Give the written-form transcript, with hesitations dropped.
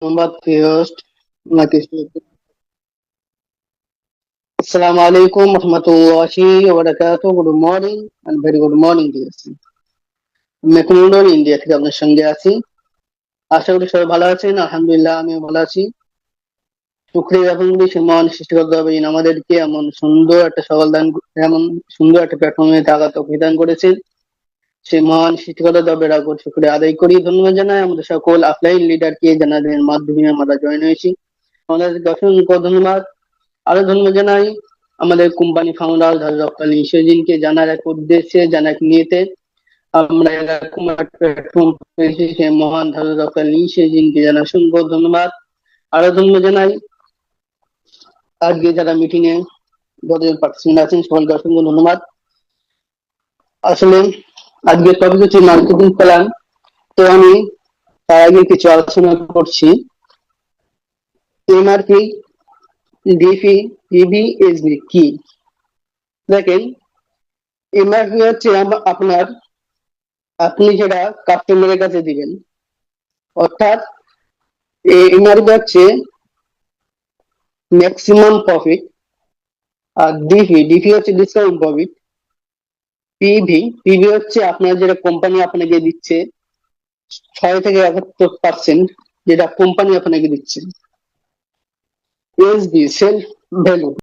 Muhammad first, Assalamu alaikum warahmatullahi wabarakatuh. Good morning and very good morning dear. আমি এখন India থেকে আপনার সঙ্গে আছি। আশা করি সবাই ভালো আছেন। আলহামদুলিল্লাহ আমিও ভালো আছি। শুকরিয়া জ্ঞাপন করি সে মহান সৃষ্টিকর্তা রব্বুল আমাদেরকে এমন সুন্দর একটা এমন সুন্দর একটা প্ল্যাটফর্মে থাকার তৌফিক দান করেছেন। সেই মহান সৃষ্টিকর্তা রব্বের আকবর শুকরিয়া আদায় করি, ধন্যবাদ জানাই আমাদের সকল অফলাইন লিডারকে যাদের মাধ্যমে আমরা জয়েন হয়েছি। আমাদেরকে অসংখ্য ধন্যবাদ। আরো ধন্যবাদ জানাই আমাদের কোম্পানি ফাউন্ডার হযরত আলী সেদিনকে জানার এক উদ্দেশ্যে, জানার এক নিয়তে আমরা এরকম একটা প্ল্যাটফর্ম পেয়েছি। সেই মহান হযরত আলী সেদিনকে জানার অসংখ্য ধন্যবাদ। আরো ধন্যবাদ জানাই আজকে যারা মিটিং এ যতজন পার্টিসিপেন্ট আছেন সকলকে অসংখ্য ধন্যবাদ। আসলে আজকের টপিক হচ্ছে মার্কেটিং প্ল্যান। তো আমি তার আগে কিছু আলোচনা করছি। এমআরপি, ডিপি, পিবি, এসবি কি? দেখেন, এমআরপি হচ্ছে আপনার আপনি যেটা কাস্টমারের কাছে দিবেন, অর্থাৎ এমআরপি হচ্ছে ম্যাক্সিমাম প্রফিট। আর ডিপি হচ্ছে ডিসকাউন্ট প্রফিট। পিভি হচ্ছে আপনার যেটা কোম্পানি আপনাকে দিচ্ছে 6 থেকে 71% যেটা কোম্পানি আপনাকে দিচ্ছে। SB self value,